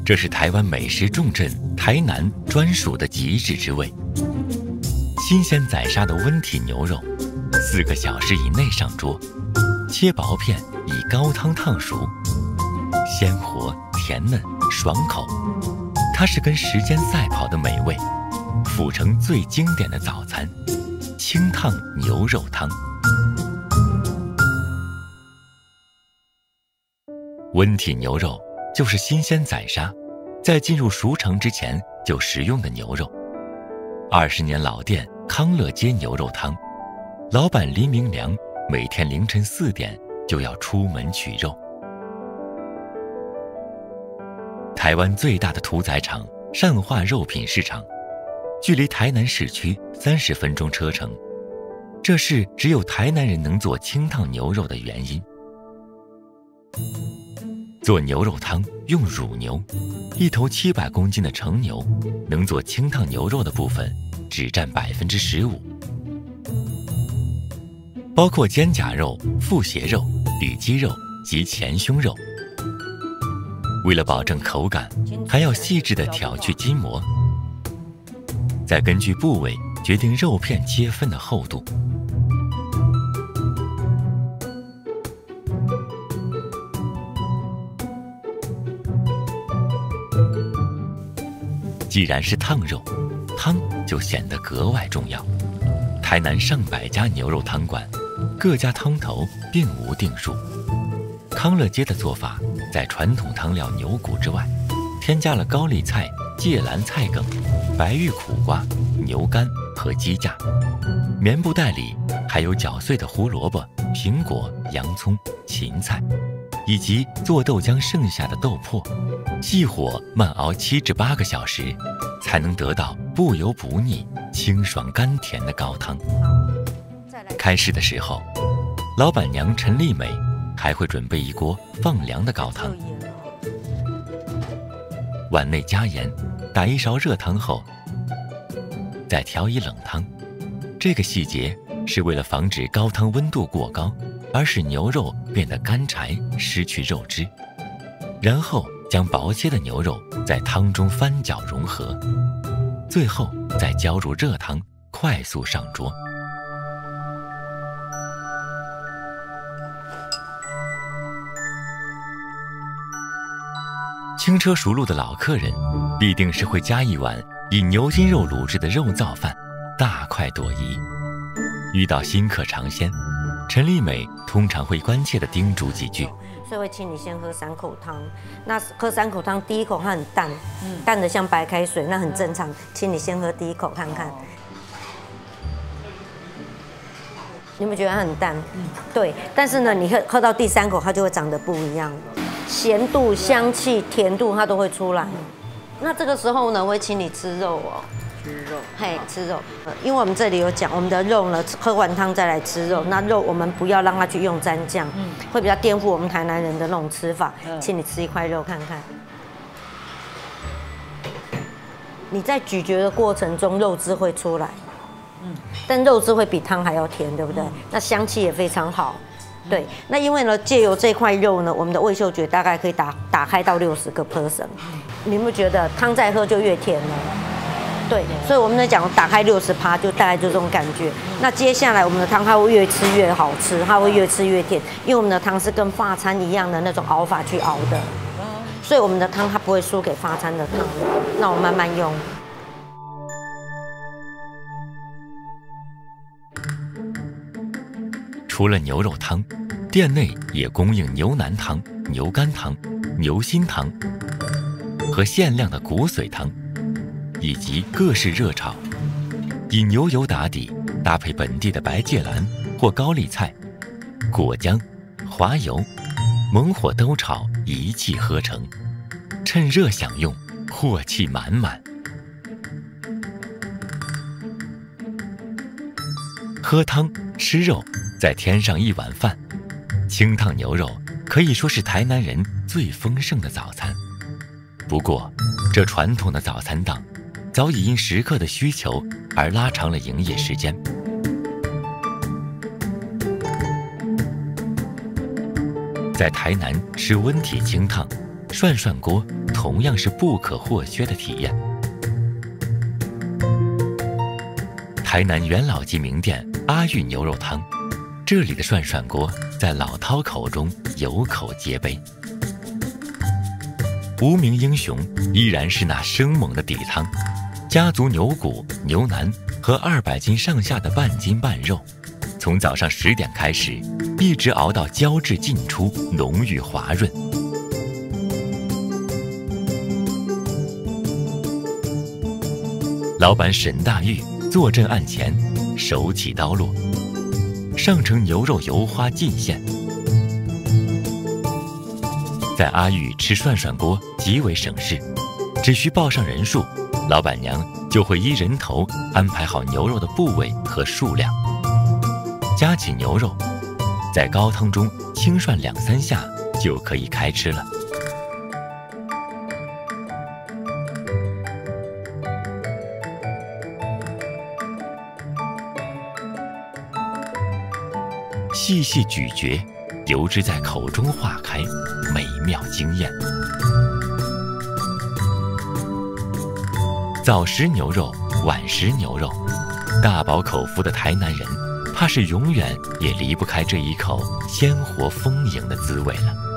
这是台湾美食重镇台南专属的极致之味。新鲜宰杀的温体牛肉，4个小时以内上桌，切薄片以高汤烫熟，鲜活甜嫩爽口。它是跟时间赛跑的美味，府城最经典的早餐——清烫牛肉汤。温体牛肉就是新鲜宰杀，在进入熟成之前就食用的牛肉。20年老店康乐街牛肉汤，老板林明良每天凌晨4点就要出门取肉。台湾最大的屠宰场善化肉品市场，距离台南市区30分钟车程，这是只有台南人能做清烫牛肉的原因。做牛肉汤用乳牛，1头700公斤的成牛，能做清烫牛肉的部分只占15%，包括肩胛肉、腹斜肉、里脊肉及前胸肉。为了保证口感，还要细致地挑去筋膜，再根据部位决定肉片切分的厚度。既然是烫肉，汤就显得格外重要。台南上百家牛肉汤馆，各家汤头并无定数。康乐街的做法，在传统汤料牛骨之外，添加了高丽菜、芥蓝菜梗、白玉苦瓜、牛肝和鸡架，棉布袋里还有搅碎的胡萝卜、苹果、洋葱、芹菜，以及做豆浆剩下的豆粕，细火慢熬7至8个小时，才能得到不油不腻、清爽甘甜的高汤。开市的时候，老板娘陈丽美还会准备一锅放凉的高汤，碗内加盐，打1勺热汤后，再调一冷汤。这个细节是为了防止高汤温度过高，而使牛肉变得干柴，失去肉汁。然后将薄切的牛肉在汤中翻搅融合，最后再浇入热汤，快速上桌。轻车熟路的老客人必定是会加一碗以牛筋肉卤制的肉燥饭，大快朵颐。遇到新客尝鲜，陈丽美通常会关切地叮嘱几句，所以会请你先喝3口汤。那喝3口汤，第1口它很淡，淡的像白开水，那很正常。请你先喝第1口看看，你有没有觉得它很淡？对。但是呢，你喝到第3口，它就会长得不一样，咸度、香气、甜度它都会出来。那这个时候呢，我会请你吃肉哦。吃肉，嘿，吃肉。因为我们这里有讲，我们的肉呢，喝完汤再来吃肉。那肉我们不要让它去用蘸酱，会比较颠覆我们台南人的那种吃法。请你吃1块肉看看。你在咀嚼的过程中，肉汁会出来，但肉汁会比汤还要甜，对不对？那香气也非常好。对，那因为呢，借由这块肉呢，我们的味嗅觉大概可以打开到60个%。你有没有觉得汤再喝就越甜了？对，所以我们在讲打开60%，就大概就这种感觉。那接下来我们的汤它会越吃越好吃，它会越吃越甜，因为我们的汤是跟法餐一样的那种熬法去熬的，所以我们的汤它不会输给法餐的汤。那我慢慢用。除了牛肉汤，店内也供应牛腩汤、牛肝汤、牛心汤和限量的骨髓汤，以及各式热炒，以牛油打底，搭配本地的白芥蓝或高丽菜、果浆、滑油，猛火兜炒，一气呵成，趁热享用，火气满满。喝汤吃肉，再添上1碗饭，清烫牛肉可以说是台南人最丰盛的早餐。不过，这传统的早餐档早已因食客的需求而拉长了营业时间。在台南吃温体清烫、涮锅、同样是不可或缺的体验。台南元老级名店阿裕牛肉汤，这里的涮涮锅在老饕口中有口皆碑。无名英雄依然是那生猛的底汤，家族牛骨、牛腩和200斤上下的半斤半肉，从早上10点开始，一直熬到胶质尽出，浓郁滑润。老板沈大玉坐镇案前，手起刀落，上乘牛肉油花尽现。在阿裕吃涮涮锅极为省事，只需报上人数，老板娘就会依人头安排好牛肉的部位和数量。夹起牛肉，在高汤中轻涮2、3下就可以开吃了。细细咀嚼，油脂在口中化开，美妙惊艳。早食牛肉，晚食牛肉，大饱口福的台南人，怕是永远也离不开这一口鲜活丰盈的滋味了。